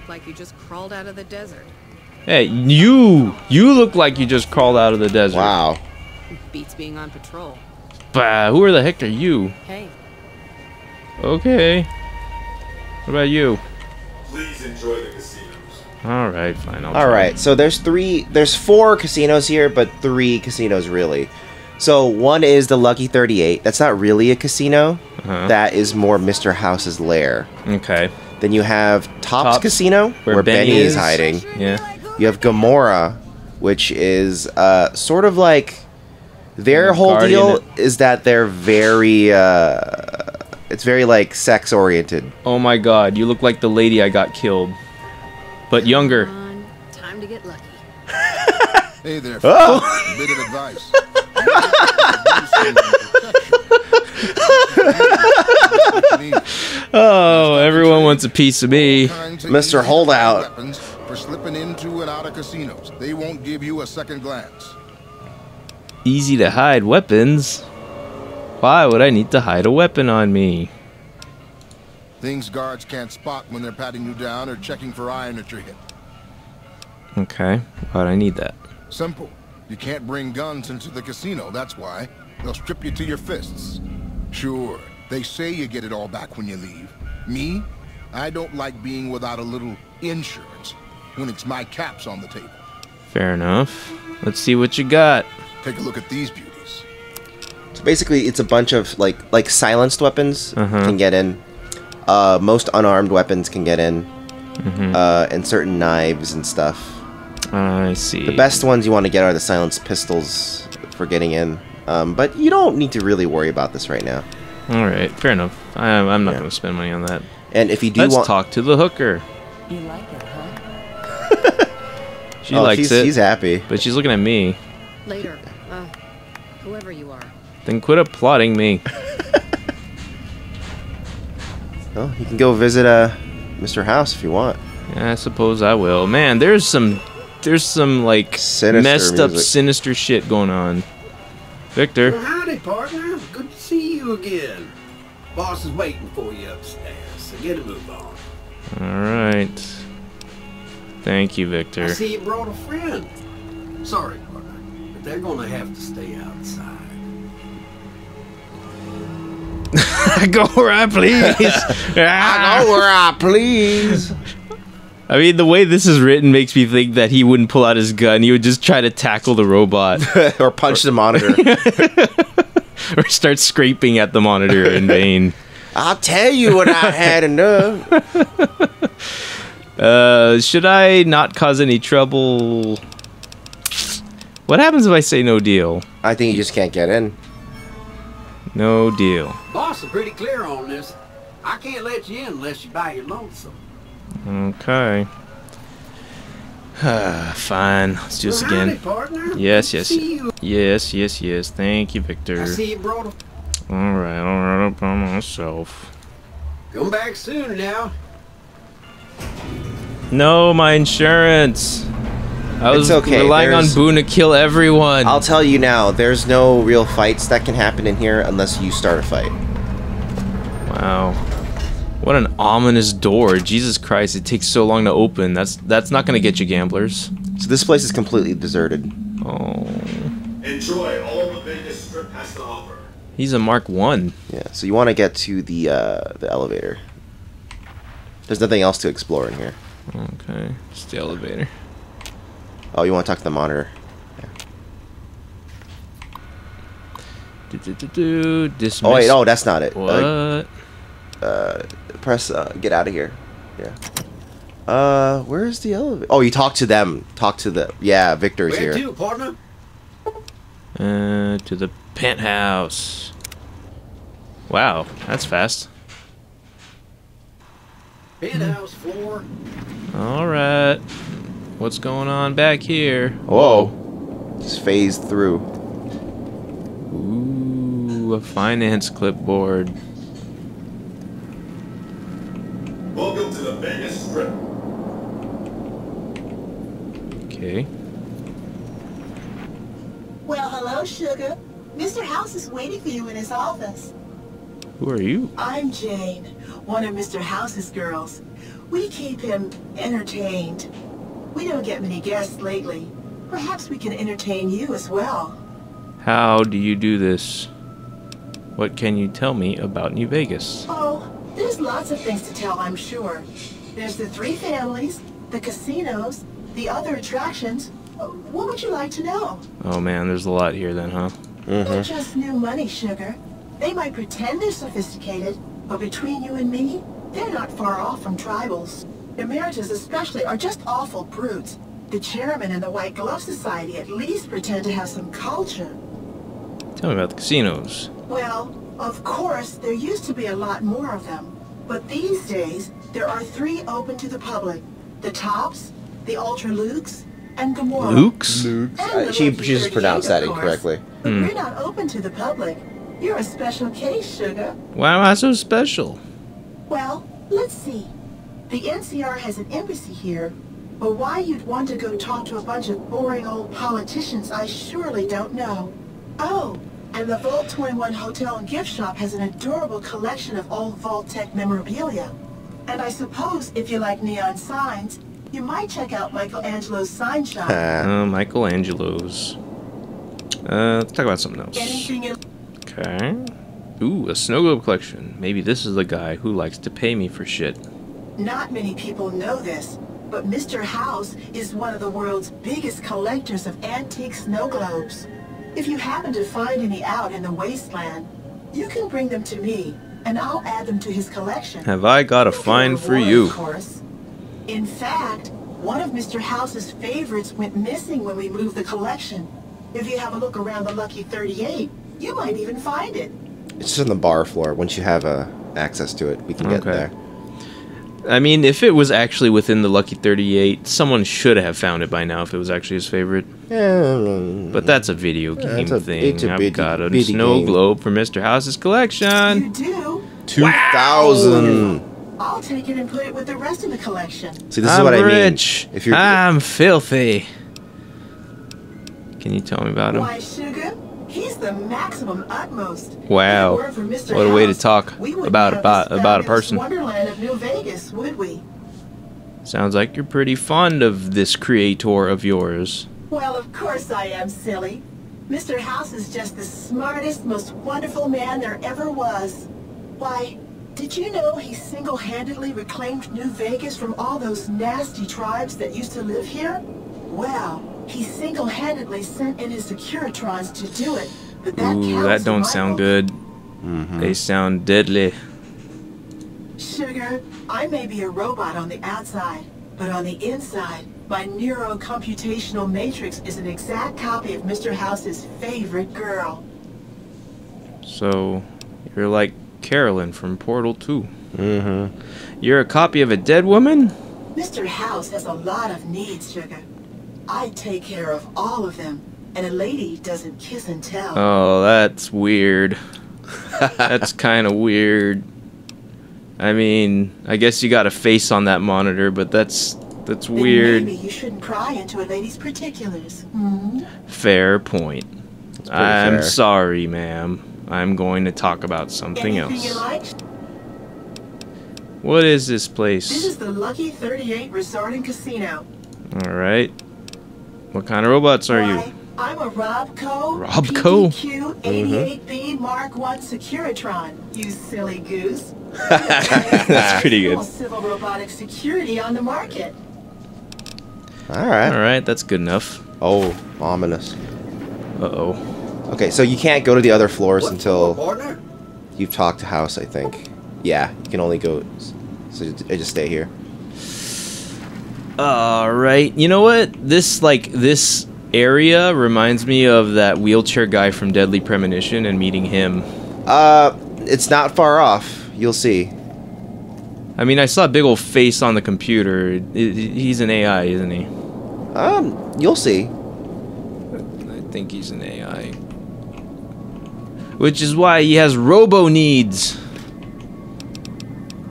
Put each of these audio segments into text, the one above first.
look like you just crawled out of the desert. Hey, you look like you just crawled out of the desert. Wow. Beats being on patrol. Bah, who the heck are you? Hey. Okay. What about you? Please enjoy the casinos. All right, fine. I'll All try. right. So there's 4 casinos here, but 3 casinos really. So one is the Lucky 38. That's not really a casino. That is more Mr. House's lair. Okay. Then you have Tops Casino, where Benny is is hiding. Yeah. You have Gamora, which is sort of like their whole Guardian deal is that they're very it's very like sex oriented. Oh my God, you look like the lady I got killed, but younger. Come on, time to get lucky. Hey there, Oh! a bit of advice. Oh, everyone wants a piece of me. Mr. Holdout. Weapons for slipping into and out of casinos. They won't give you a second glance. Easy to hide weapons. Why would I need to hide a weapon on me? Things guards can't spot when they're patting you down or checking for iron at your hip. Okay, why'd I need that? Simple. You can't bring guns into the casino, that's why. They'll strip you to your fists. Sure, they say you get it all back when you leave. Me? I don't like being without a little insurance when it's my caps on the table. Fair enough. Let's see what you got. Take a look at these beauties. So basically, it's a bunch of like silenced weapons can get in. Most unarmed weapons can get in, and certain knives and stuff. I see. The best ones you want to get are the silenced pistols for getting in. But you don't need to really worry about this right now. All right, fair enough. I'm not going to spend money on that. And if you do Let's want, talk to the hooker. You like it, huh? She likes it. She's happy. But she's looking at me. Later. Whoever you are. Then quit applauding me. Well, you can go visit Mr. House if you want. Yeah, I suppose I will. Man, there's some like Sinister messed up, music. sinister shit going on. Victor. Well, howdy, partner. Good to see you again. Boss is waiting for you upstairs, so get a move on. All right. Thank you, Victor. I see you brought a friend. Sorry, partner, but they're gonna have to stay outside. Go where I please. I go where I please. I mean, the way this is written makes me think that he wouldn't pull out his gun. He would just try to tackle the robot. Or punch the monitor. Or start scraping at the monitor in vain. I'll tell you when I had enough. Should I not cause any trouble? What happens if I say no deal? I think you just can't get in. No deal. Boss is pretty clear on this. I can't let you in unless you buy your lonesome. Okay. Fine. Let's do this Well, howdy, again. partner. Yes, Good to yes. see you. Yes. Thank you, Victor. I see you brought a... Alright, I'm by myself. Come back soon now. No, my insurance. I was It's okay, relying on there's- Boone to kill everyone. I'll tell you now, there's no real fights that can happen in here unless you start a fight. Wow. What an ominous door. Jesus Christ, it takes so long to open. That's not gonna get you gamblers. So this place is completely deserted. Oh. Enjoy all the Vegas Strip has to offer. He's a Mark 1. Yeah, so you want to get to the elevator. There's nothing else to explore in here. Okay. It's the elevator. Oh, you want to talk to the monitor. Dismiss. Oh, wait, no, that's not it. What? Press, get out of here. Yeah. Where's the elevator? Oh, you talk to them. Talk to the... Yeah, Victor's Where here. to, partner? To the penthouse. Wow, that's fast. Penthouse floor. Alright. What's going on back here? Whoa. Just phased through. Ooh, a finance clipboard. Welcome to the Vegas Strip. Okay. Well, hello, sugar. Mr. House is waiting for you in his office. Who are you? I'm Jane, one of Mr. House's girls. We keep him entertained. We don't get many guests lately. Perhaps we can entertain you as well. How do you do this? What can you tell me about New Vegas? Oh, there's lots of things to tell, I'm sure. There's the 3 families, the casinos, the other attractions. What would you like to know? Oh man, there's a lot here then, huh? Not just new money, sugar. They might pretend they're sophisticated, but between you and me, they're not far off from tribals. Emeritus especially are just awful brutes. The chairman and the White Glove Society at least pretend to have some culture. Tell me about the casinos. Well, of course, there used to be a lot more of them. But these days, there are 3 open to the public. The Tops, the Ultra Lukes, and Gamora. Luke's? And the She Lucky just 38, pronounced that of course. incorrectly. But we're not open to the public. You're a special case, sugar. Why am I so special? Well, let's see. The NCR has an embassy here, but why you'd want to go talk to a bunch of boring old politicians, I surely don't know. Oh, and the Vault 21 Hotel and Gift Shop has an adorable collection of old Vault-Tec memorabilia. And I suppose if you like neon signs, you might check out Michelangelo's sign shop. Michelangelo's. Let's talk about something else. Anything in... Okay. Ooh, a snow globe collection. Maybe this is the guy who likes to pay me for shit. Not many people know this, but Mr. House is one of the world's biggest collectors of antique snow globes. If you happen to find any out in the wasteland, you can bring them to me, and I'll add them to his collection. Have I got a find for you? Of course. In fact, one of Mr. House's favorites went missing when we moved the collection. If you have a look around the Lucky 38, you might even find it. It's just on the bar floor. Once you have access to it, we can get Okay. there. I mean, if it was actually within the Lucky 38, someone should have found it by now if it was actually his favorite. But that's a video game thing. it's a I've got a bitty snow game. globe for Mr. House's collection. You do? 2,000. I'll take it and put it with the rest of the collection. See, this is I'm what I mean. rich. If you're I'm filthy. Can you tell me about him? Why, sugar? He's the maximum utmost. Wow. If it weren't for Mr. What a way to House, talk we wouldn't about have a this fabulous person. Wonderland of New Vegas, would we? Sounds like you're pretty fond of this creator of yours. Well, of course I am, silly. Mr. House is just the smartest, most wonderful man there ever was. Why, did you know he single-handedly reclaimed New Vegas from all those nasty tribes that used to live here? Well, he single-handedly sent in his Securitrons to do it. But that Ooh, counts that in don't my sound book. good. They sound deadly. Sugar, I may be a robot on the outside, but on the inside, my neuro-computational matrix is an exact copy of Mr. House's favorite girl. So, you're like Carolyn from Portal 2. You're a copy of a dead woman? Mr. House has a lot of needs, Sugar. I take care of all of them, and a lady doesn't kiss and tell. Oh, that's weird. That's kind of weird. I mean, I guess you got a face on that monitor, but that's Then weird. maybe you shouldn't pry into a lady's particulars. Hmm? Fair point. pretty I'm fair. sorry, ma'am. I'm going to talk about something Anything you else. like? What is this This place? is the Lucky 38 Resort and Casino. Alright. What kind of robots are you? Why, I'm a Robco Robco? PDQ-88B Mark I Securitron, you silly goose. That's pretty good. Full civil robotic security on the market. All right. Alright, that's good enough. Oh, ominous. Uh-oh. Okay, so you can't go to the other floors What until for, partner? you've talked to House, I think. Yeah, you can only go. So I just stay here. Alright, you know what? This area reminds me of that wheelchair guy from Deadly Premonition and meeting him. It's not far off. You'll see. I mean, I saw a big old face on the computer. He's an AI, isn't he? You'll see. I think he's an AI. Which is why he has robo needs.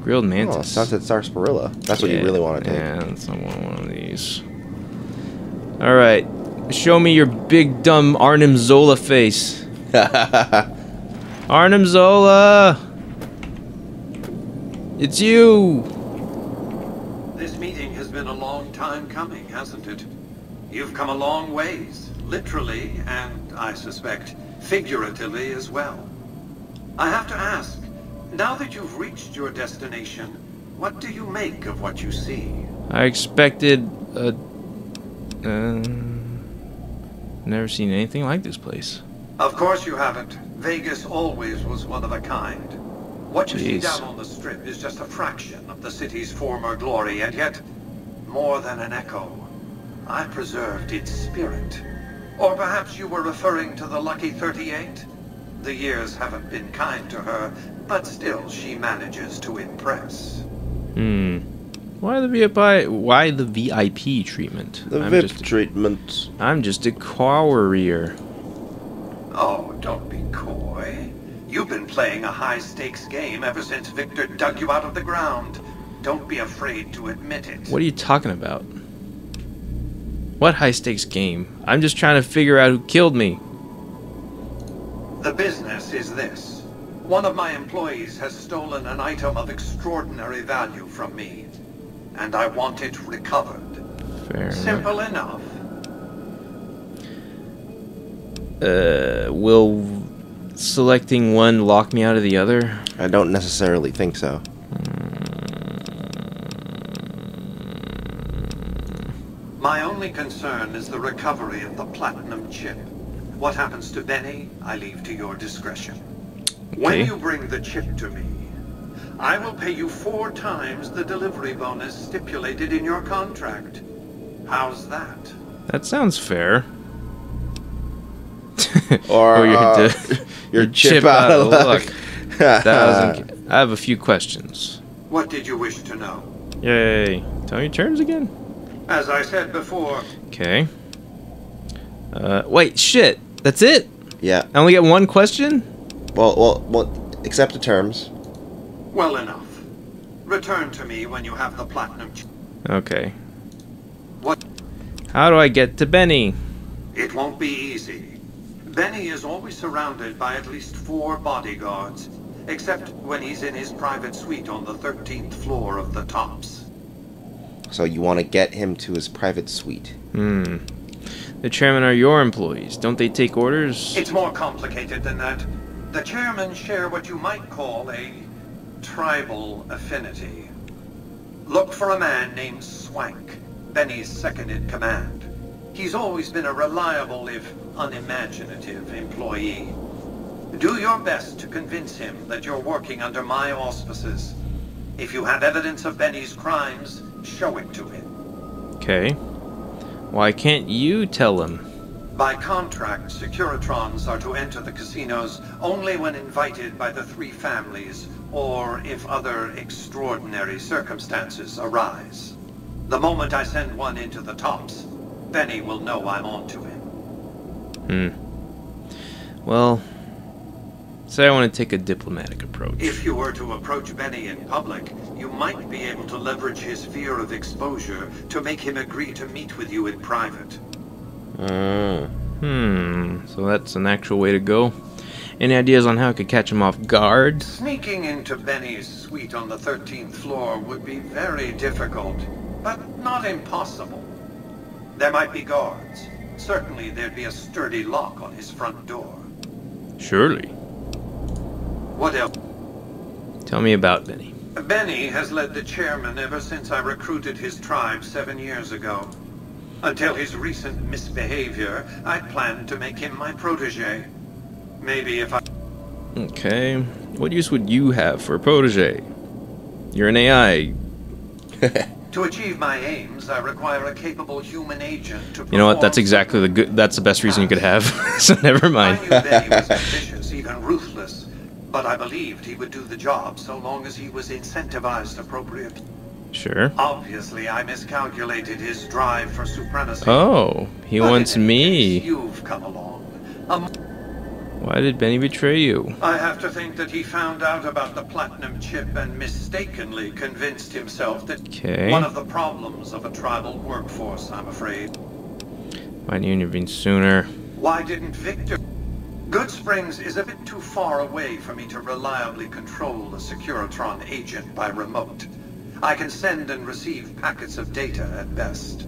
Grilled Oh, mantis. Sunset Sarsaparilla. That's what you Yeah, really want to take. Yeah, that's I want one of these. Alright. Show me your big dumb Arnim Zola face. Arnim Zola! It's you! This meeting has been a long time coming, hasn't it? You've come a long ways, literally, and I suspect figuratively as well. I have to ask, now that you've reached your destination, what do you make of what you see? I expected a... never seen anything like this place. Of course you haven't. Vegas always was one of a kind. What you see Jeez. down on the Strip is just a fraction of the city's former glory, and yet, more than an echo. I preserved its spirit. Or perhaps you were referring to the Lucky 38? The years haven't been kind to her, but still she manages to impress. Why the VIP treatment? The VIP treatment. I'm just a courier. Oh, don't be coy. You've been playing a high-stakes game ever since Victor dug you out of the ground. Don't be afraid to admit it. What are you talking about? What high-stakes game? I'm just trying to figure out who killed me. The business is this. One of my employees has stolen an item of extraordinary value from me, and I want it recovered. Fair Simple enough. Will selecting one lock me out of the other? I don't necessarily think so. My only concern is the recovery of the platinum chip. What happens to Benny, I leave to your discretion. When you bring the chip to me, I will pay you 4 times the delivery bonus stipulated in your contract. How's that? That sounds fair. Or your chip out of luck. I have a few questions. What did you wish to know? Yay. Tell me your terms again. As I said before... Okay. Wait, shit. That's it? Yeah. I only get one question? Well, accept the terms. Well enough. Return to me when you have the platinum chip. Okay. What? How do I get to Benny? It won't be easy. Benny is always surrounded by at least 4 bodyguards, except when he's in his private suite on the 13th floor of the Tops. So you want to get him to his private suite. The chairman are your employees. Don't they take orders? It's more complicated than that. The chairmen share what you might call a tribal affinity. Look for a man named Swank, Benny's second-in-command. He's always been a reliable, if unimaginative, employee. Do your best to convince him that you're working under my auspices. If you have evidence of Benny's crimes, show it to him. Okay. Why can't you tell him? By contract, Securitrons are to enter the casinos only when invited by the 3 families, or if other extraordinary circumstances arise. The moment I send one into the Tops, Benny will know I'm on to him. Well, say I want to take a diplomatic approach. If you were to approach Benny in public, you might be able to leverage his fear of exposure to make him agree to meet with you in private. So that's an actual way to go. Any ideas on how I could catch him off guard? Sneaking into Benny's suite on the 13th floor would be very difficult, but not impossible. There might be guards. Certainly there'd be a sturdy lock on his front door. Surely. What else? Tell me about Benny. Benny has led the chairman ever since I recruited his tribe 7 years ago. Until his recent misbehavior, I'd planned to make him my protege. Maybe if I... Okay. What use would you have for a protege? You're an AI. To achieve my aims, I require a capable human agent to... You know what? That's exactly that's the best reason you could have. So never mind. I knew Benny was ambitious, even ruthless, but I believed he would do the job so long as he was incentivized appropriately. Sure. Obviously, I miscalculated his drive for supremacy. Oh, he wants me. You've come along. Why did Benny betray you? I have to think that he found out about the platinum chip and mistakenly convinced himself that one of the problems of a tribal workforce, I'm afraid. Why didn't you intervene sooner? Why didn't Victor? Good Springs is a bit too far away for me to reliably control a Securitron agent by remote. I can send and receive packets of data at best.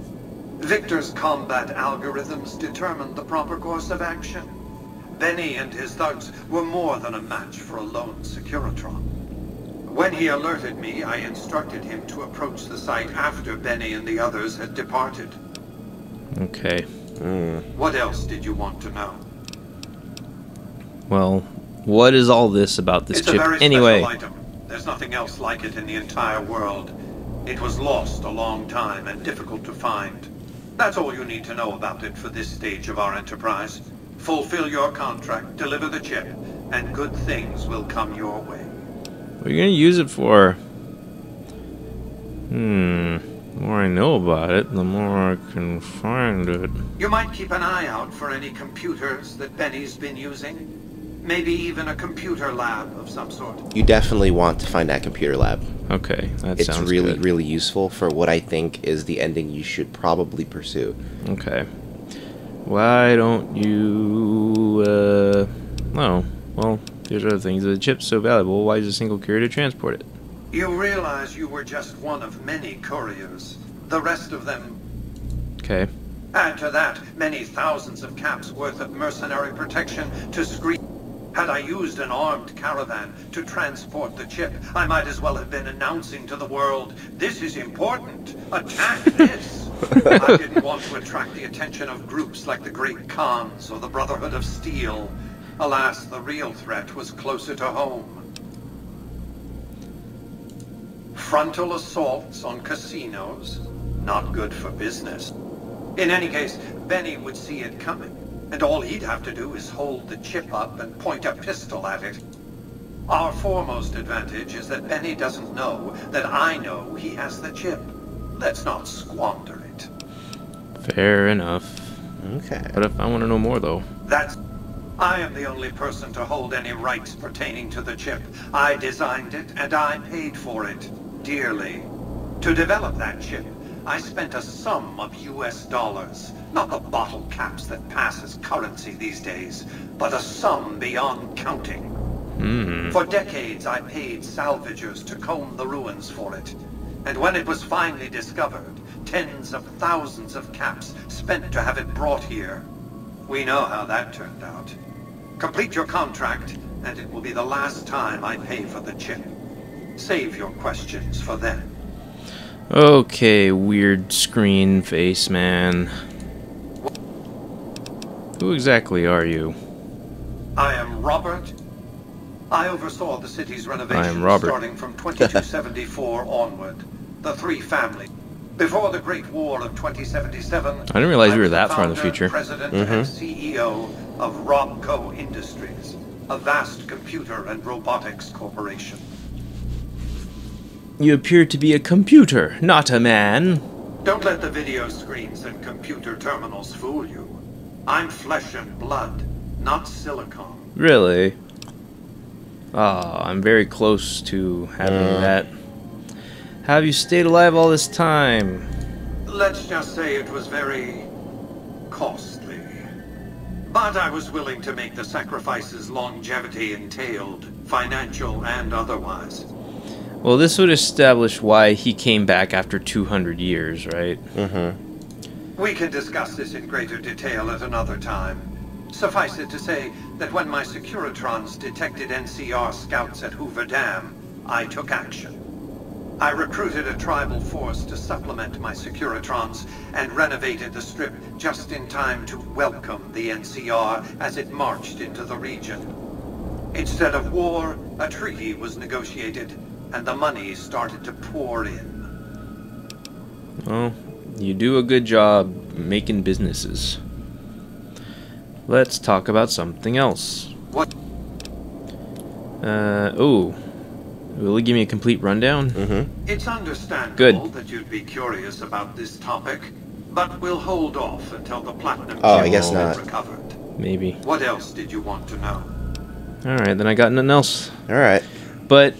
Victor's combat algorithms determined the proper course of action. Benny and his thugs were more than a match for a lone Securitron. When he alerted me, I instructed him to approach the site after Benny and the others had departed. Okay. What else did you want to know? Well, what is all this about this It's a chip very anyway? special item. There's nothing else like it in the entire world. It was lost a long time and difficult to find. That's all you need to know about it for this stage of our enterprise. Fulfill your contract, deliver the chip, and good things will come your way. What are you gonna use it for? The more I know about it, the more I can find it. You might keep an eye out for any computers that Benny's been using. Maybe even a computer lab of some sort. You definitely want to find that computer lab. Okay, that It's sounds really, good. really useful for what I think is the ending you should probably pursue. Okay. Why don't you, oh, well, there's other things. The chip's so valuable, why is a single courier to transport it? You realize you were just one of many couriers. The rest of them... Okay. Add to that many thousands of caps worth of mercenary protection to screen... Had I used an armed caravan to transport the chip, I might as well have been announcing to the world, this is important, attack this! I didn't want to attract the attention of groups like the Great Khans or the Brotherhood of Steel. Alas, the real threat was closer to home. Frontal assaults on casinos, not good for business. In any case, Benny would see it coming. And all he'd have to do is hold the chip up and point a pistol at it. Our foremost advantage is that Benny doesn't know that I know he has the chip. Let's not squander it. Fair enough. Okay. But if I want to know more, though. I am the only person to hold any rights pertaining to the chip. I designed it, and I paid for it, dearly. To develop that chip, I spent a sum of US dollars. Not the bottle caps that pass as currency these days, but a sum beyond counting. For decades, I paid salvagers to comb the ruins for it. And when it was finally discovered, tens of thousands of caps spent to have it brought here. We know how that turned out. Complete your contract, and it will be the last time I pay for the chip. Save your questions for then. Okay, weird screen face man. Who exactly are you? I am Robert. I oversaw the city's renovation I am Robert. starting from 2274 onward. The three families. Before the Great War of 2077, I didn't realize we were was that far in the founder, future. President and CEO of Robco Industries, a vast computer and robotics corporation. You appear to be a computer, not a man. Don't let the video screens and computer terminals fool you. I'm flesh and blood, not silicone. Really? Ah, I'm very close to having that. How have you stayed alive all this time? Let's just say it was very costly. But I was willing to make the sacrifices longevity entailed, financial and otherwise. Well, this would establish why he came back after 200 years, right? We can discuss this in greater detail at another time. Suffice it to say that when my Securitrons detected NCR scouts at Hoover Dam, I took action. I recruited a tribal force to supplement my Securitrons and renovated the strip just in time to welcome the NCR as it marched into the region. Instead of war, a treaty was negotiated, and the money started to pour in. Well, you do a good job making businesses. Let's talk about something else. What? Oh. Will you give me a complete rundown? It's understandable Good. that you'd be curious about this topic, but we'll hold off until the platinum Oh, I chip guess has been not. recovered. Maybe. What else did you want to know? Alright, then I got nothing else. Alright. But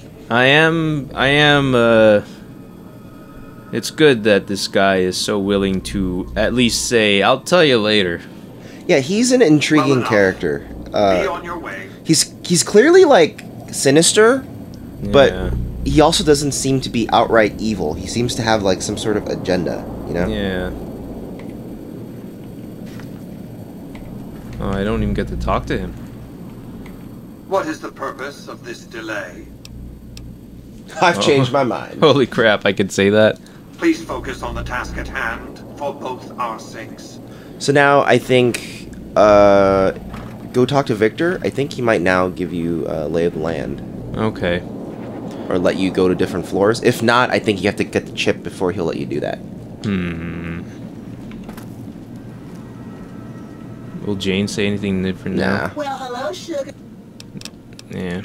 it's good that this guy is so willing to at least say, I'll tell you later. Yeah, he's an intriguing Well enough. character. Be on your way. He's clearly, like, sinister, but Yeah. he also doesn't seem to be outright evil. He seems to have like some sort of agenda, you know? Yeah. Oh, I don't even get to talk to him. What is the purpose of this delay? I've changed my mind. Holy crap, I could say that. Please focus on the task at hand for both our sakes. So now I think go talk to Victor. I think he might now give you lay of the land. Okay. Or let you go to different floors. If not, I think you have to get the chip before he'll let you do that. Will Jane say anything different now? Nah. Well, hello, sugar. Yeah.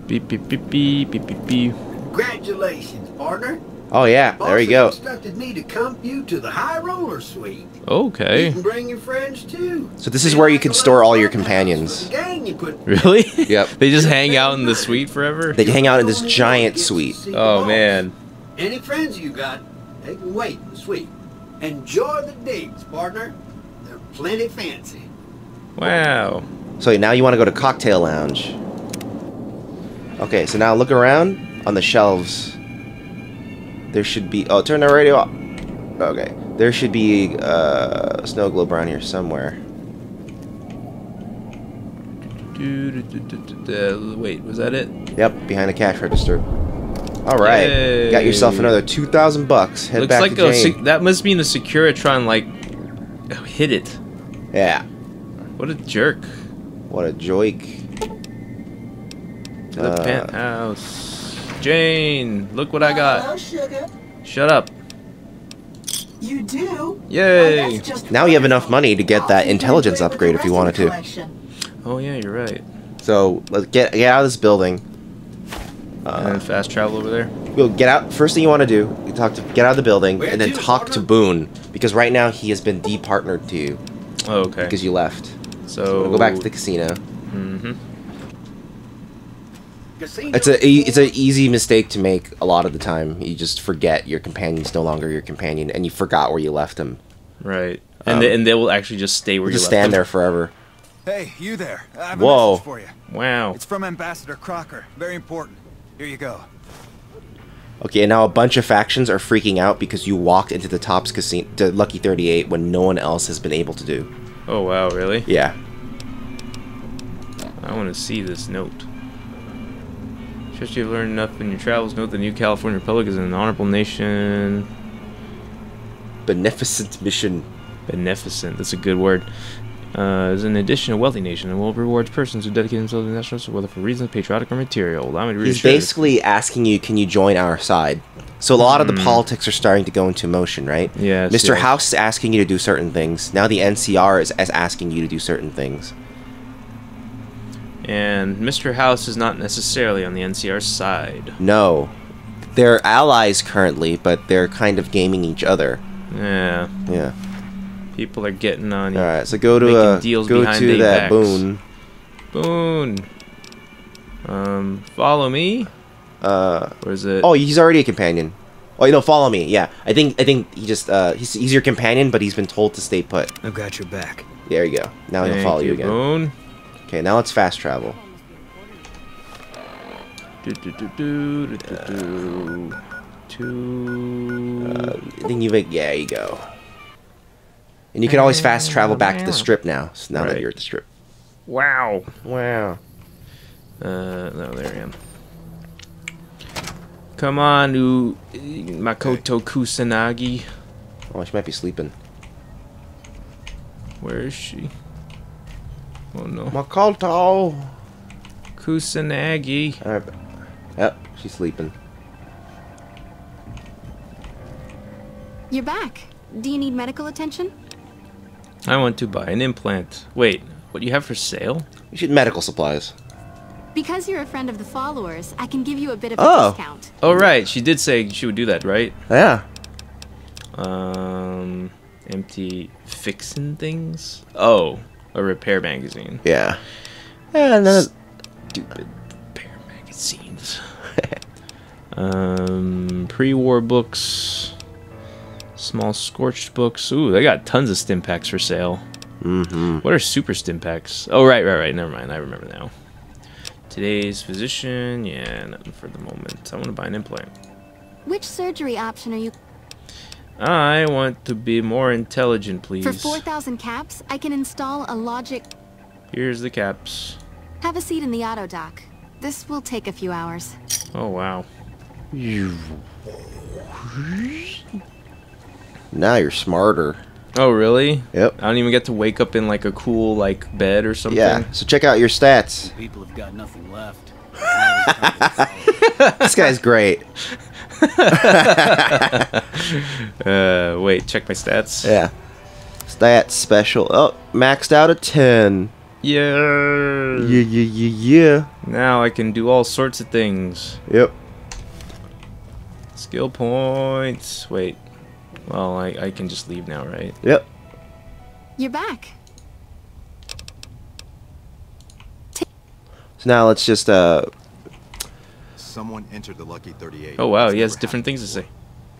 Beep beep beep beep beep beep beep. Congratulations, partner. Oh yeah, there you go. Boss has instructed me to come you to the High Roller Suite. Okay. You can bring your friends too. So this is where you can store all your companions. The gang you put Really? Yep. They just hang out in the suite forever? They hang out in this giant suite. Oh, man. Any friends you got, they can wait in the suite. Enjoy the digs, partner. They're plenty fancy. Wow. So now you want to go to Cocktail Lounge. Okay, so now look around on the shelves. There should be... Oh, turn the radio off. Okay. There should be a snow globe around here somewhere. Wait, was that it? Yep, behind the cash register. Alright. Yay. Got yourself another 2,000 bucks. Head Looks back like to Jane. that must mean a Securitron, like, hit it. Yeah. What a jerk. What a joik. To the penthouse. Jane, look what I Hello, got. sugar. Shut up. You do? Yay. Well, that's just Now you have enough money to get I'll that keep you intelligence with the upgrade if you rest wanted of the to. collection. Oh, yeah, you're right. So, let's get out of this building. And then fast travel over there. We'll get out. First thing you want to do, get out of the building, Where and then to, talk to partner? Boone, because right now he has been departnered to you Oh, okay. because you left. So We'll go back to the casino. Mm-hmm. Casino. It's an easy mistake to make a lot of the time. You just forget your companion's no longer your companion, and you forgot where you left him. Right. And they will actually just stay where You you just left stand them. there forever. Hey, you there. I have Whoa. a message for you. Wow. It's from Ambassador Crocker. Very important. Here you go. Okay, and now a bunch of factions are freaking out because you walked into the Tops Casino, to Lucky 38, when no one else has been able to do. Oh, wow, really? Yeah. I want to see this note. Just you've learned enough in your travels. Note the New California Republic is an honorable nation. Beneficent mission. Beneficent. That's a good word. Is in addition a wealthy nation and will reward persons who dedicate themselves to national service, whether for reasons patriotic or material. Allow me to He's reassure you. basically asking you, can you join our side? So a lot of the politics are starting to go into motion, right? Yes, Mr. yes. House is asking you to do certain things. Now the NCR is asking you to do certain things. And Mr. House is not necessarily on the NCR side. No. They're allies currently, but they're kind of gaming each other. Yeah. Yeah. People are getting on you. Alright, so go Making to deals go behind to their that backs. Boone. Boone. Follow me? Or is it... Oh, he's already a companion. Oh, you know, follow me. Yeah. I think he just he's your companion, but he's been told to stay put. I've got your back. There you go. Now he'll Thank follow you again. Boone. Okay, now let's fast travel. Do, do, do, do, do, do, do. To... I think yeah, you go. And you can always fast travel back to the strip now. So now that Right. you're at the strip. Wow. Wow. No, there I am. Come on, Makoto Kusanagi. Oh, she might be sleeping. Where is she? Oh no. Makoto. Kusanagi. All right. Yep, she's sleeping. You're back. Do you need medical attention? I want to buy an implant. Wait, what do you have for sale? You should medical supplies. Because you're a friend of the followers, I can give you a bit of a Oh. discount. Oh right, she did say she would do that, right? Yeah. Empty fixin' things? Oh, a repair magazine. Yeah. Yeah, no. Stupid repair magazines. Pre-war books. Small scorched books. Ooh, they got tons of stim packs for sale. Mm-hmm. What are super stim packs? Oh, right. Never mind. I remember now. Today's physician. Yeah, nothing for the moment. I want to buy an implant. Which surgery option are you... I want to be more intelligent, please. For 4,000 caps, I can install a logic... Here's the caps. Have a seat in the auto dock. This will take a few hours. Oh, wow. Now you're smarter. Oh, really? Yep. I don't even get to wake up in like a cool like bed or something. Yeah. So check out your stats. People have got nothing left. This guy's great. Wait, check my stats. Yeah. Stats special. Oh, maxed out at 10. Yeah. Yeah. Now I can do all sorts of things. Yep. Skill points. Wait. Well, I can just leave now, right? Yep. You're back. So now let's just Someone entered the Lucky 38. Oh wow, he has different things to say.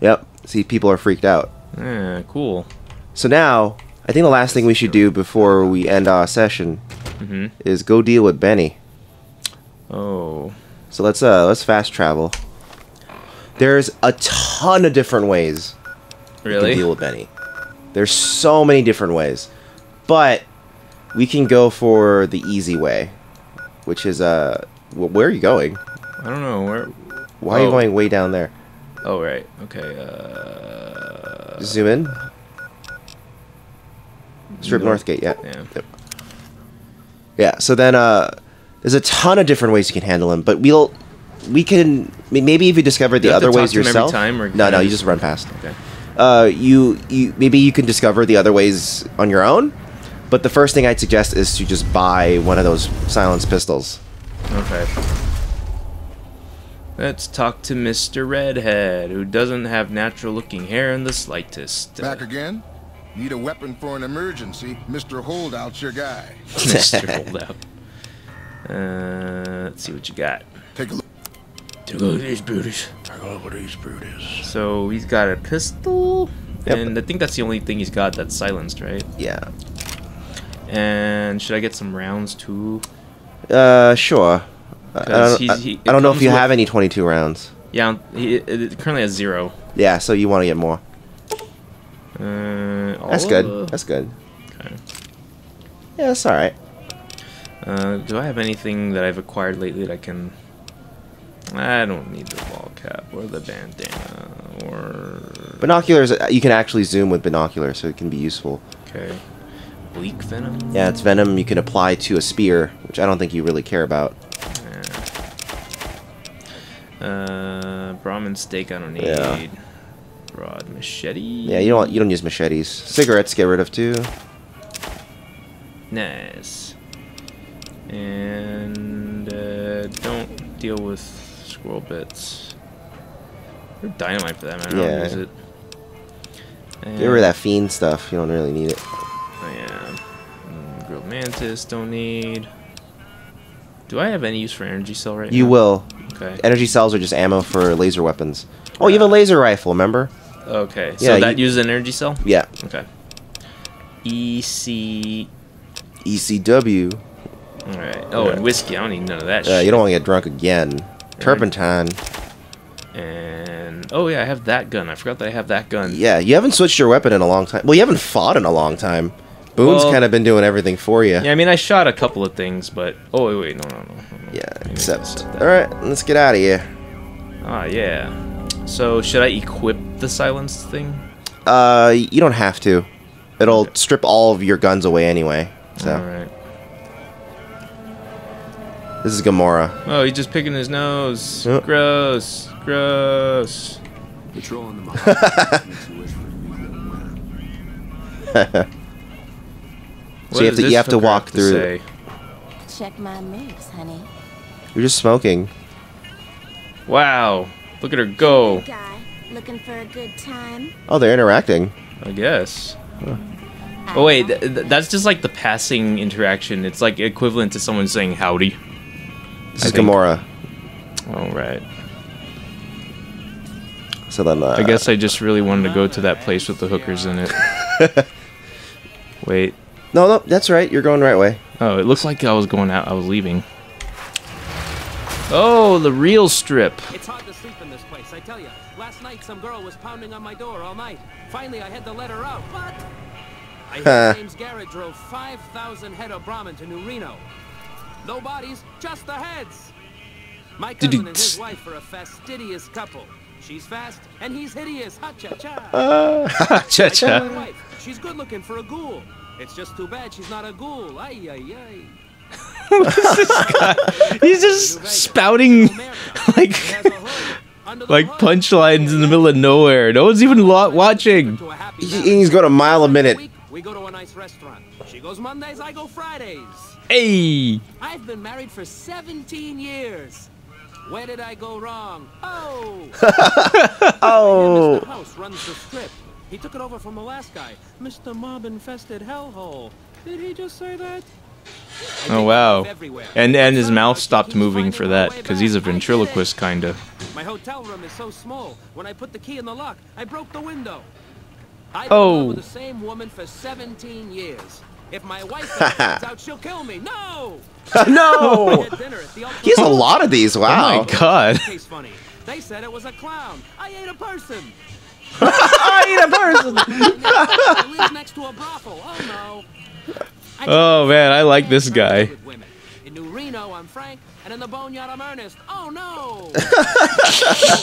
Yep. See, people are freaked out. Yeah, cool. So now, I think the last thing we should do before we end our session is go deal with Benny. Oh. So let's fast travel. There's a ton of different ways you Really? can deal with Benny. There's so many different ways. But we can go for the easy way, which is where are you going? I don't know where. Why are you going way down there? Oh right. Okay. Zoom in. Strip Nope. Northgate. Yeah. Yeah. Yep. Yeah. So then there's a ton of different ways you can handle him, but we can maybe if you discover the You have to other talk ways to him every yourself. time, or No, can no, I you just- just run past. Okay. You maybe you can discover the other ways on your own, but the first thing I'd suggest is to just buy one of those silenced pistols. Okay. Let's talk to Mr. Redhead, who doesn't have natural-looking hair in the slightest. Back again? Need a weapon for an emergency? Mr. Holdout's your guy. Mr. Holdout. Let's see what you got. Take a look. Take a look at these beauties. So he's got a pistol, Yep. and I think that's the only thing he's got that's silenced, right? Yeah. And should I get some rounds too? Sure. I 'Cause don't, he- I don't know if comes you with- have any 22 rounds. Yeah, it currently has 0. Yeah, so you want to get more. That's good. All of- That's good. Okay. Yeah, that's all right. Do I have anything that I've acquired lately that I can... I don't need the ball cap or the bandana or... Binoculars, you can actually zoom with binoculars, so it can be useful. Okay. Bleak venom? Yeah, it's venom you can apply to a spear, which I don't think you really care about. Brahmin steak I don't need. Yeah. Broad machete. Yeah, you don't use machetes. Cigarettes, get rid of too. Nice. And don't deal with squirrel bits. Or dynamite for that matter. I Yeah. don't use it. Get rid of that fiend stuff. You don't really need it. Oh, yeah. Grilled mantis don't need. Do I have any use for energy cell right now? You will. Okay. Energy cells are just ammo for laser weapons. Oh, you have a laser rifle, remember? Okay. So Yeah, that uses an energy cell? Yeah. Okay. EC. ECW. Alright. Oh, Yeah. and whiskey. I don't need none of that shit. You don't want to get drunk again. Turpentine. And oh yeah, I have that gun. I forgot that I have that gun. Yeah, you haven't switched your weapon in a long time. Well, you haven't fought in a long time. Boone's Well, kind of been doing everything for you. Yeah, I mean I shot a couple of things, but oh wait, no. Yeah, except. All right, let's get out of here. Ah yeah. So should I equip the silence thing? You don't have to. It'll strip all of your guns away anyway. So. All right. This is Gamora. Oh, he's just picking his nose. Yep. Gross. Gross. Patrolling the mile. Makes you wish for a winner. So you have to walk through. Check my moves, honey. You're just smoking. Wow. Look at her go. Guy, looking for a good time? Oh, they're interacting. I guess. Oh wait, that's just like the passing interaction. It's like equivalent to someone saying howdy. This is Gamora. Oh right. So then. I guess I just really wanted to go to that place with the hookers in it. Wait. No, that's right. You're going the right way. Oh, it looks like I was going out. I was leaving. Oh, the real strip. It's hard to sleep in this place, I tell you. Last night, some girl was pounding on my door all night. Finally, I had to let her out, but... I hear James Garrett drove 5,000 head of Brahmin to New Reno. No bodies, just the heads. My cousin and his wife are a fastidious couple. She's fast, and he's hideous. Ha-cha-cha. Ha-cha-cha. She's good looking for a ghoul. It's just too bad she's not a ghoul. Ay, ay, ay. He's just spouting like punchlines in the middle of nowhere. No one's even watching. He's going a mile a minute. We go to a nice restaurant. She goes Mondays, I go Fridays. Hey! I've been married for 17 years. Where did I go wrong? Oh! Oh! Mr. House runs the strip. He took it over from the last guy, Mr. Mob-infested hellhole. Did he just say that? Oh wow! And his mouth stopped moving for that because he's a ventriloquist kinda. My hotel room is so small. When I put the key in the lock, I broke the window. I've been in love with the same woman for 17 years. If my wife finds out, she'll kill me. No! No! He has a lot of these. Wow! Oh my god! Funny. They said it was a clown. I ate a person. I ate a person. I live next to a brothel. Oh no! Oh man, I like this guy. In New Reno, I'm Frank, and in the Boneyard, I'm Ernest. Oh no!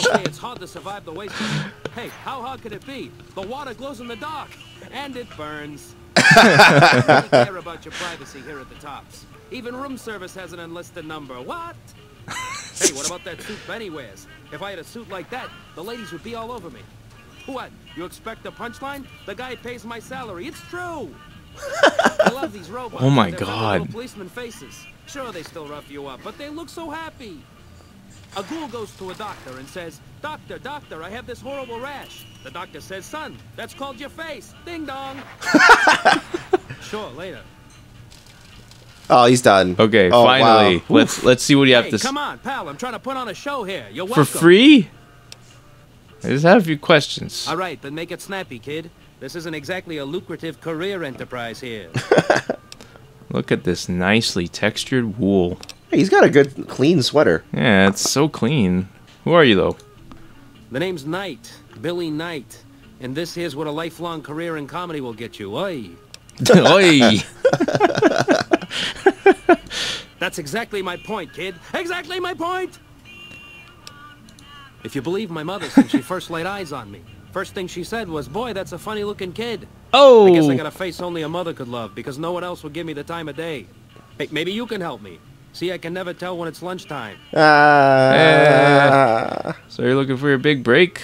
Okay, it's hard to survive the wasteland. Hey, how hard could it be? The water glows in the dark, and it burns. I don't really care about your privacy here at the Tops. Even room service has an enlisted number. What? Hey, what about that suit Benny wears? If I had a suit like that, the ladies would be all over me. What? You expect a punchline? The guy pays my salary. It's true. I love these robots. Oh my They're god. little policeman faces. Sure, they still rough you up, but they look so happy. A ghoul goes to a doctor and says, "Doctor, doctor, I have this horrible rash." The doctor says, "Son, that's called your face." Ding dong. Sure, later. Oh, he's done. Okay, oh, finally. Wow. Let's see what you have Hey, to come on, pal. I'm trying to put on a show here. You're for welcome. free. I just have a few questions. All right, then make it snappy, kid. This isn't exactly a lucrative career enterprise here. Look at this nicely textured wool. Hey, he's got a good, clean sweater. Yeah, it's so clean. Who are you, though? The name's Knight, Billy Knight. And this here's what a lifelong career in comedy will get you. Oi. Oi. That's exactly my point, kid. Exactly my point! If you believe my mother since she first laid eyes on me, first thing she said was, "Boy, that's a funny-looking kid." Oh! I guess I got a face only a mother could love, because no one else would give me the time of day. Hey, maybe you can help me. See, I can never tell when it's lunchtime. So you're looking for your big break?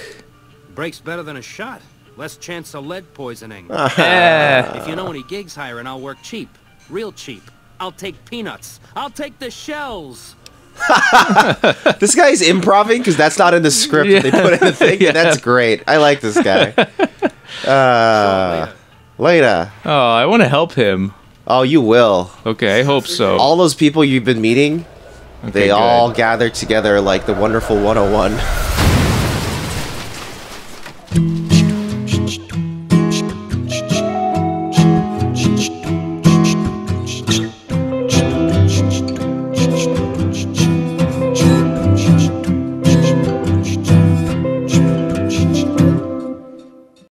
Break's better than a shot. Less chance of lead poisoning. If you know any gigs hiring, I'll work cheap. Real cheap. I'll take peanuts. I'll take the shells. This guy's improvising because that's not in the script. Yeah. They put in the thing. Yeah. That's great. I like this guy. Later. Oh, I want to help him. Oh, you will. Okay, I hope so. All those people you've been meeting, Okay, they all gather together like the Wonderful 101.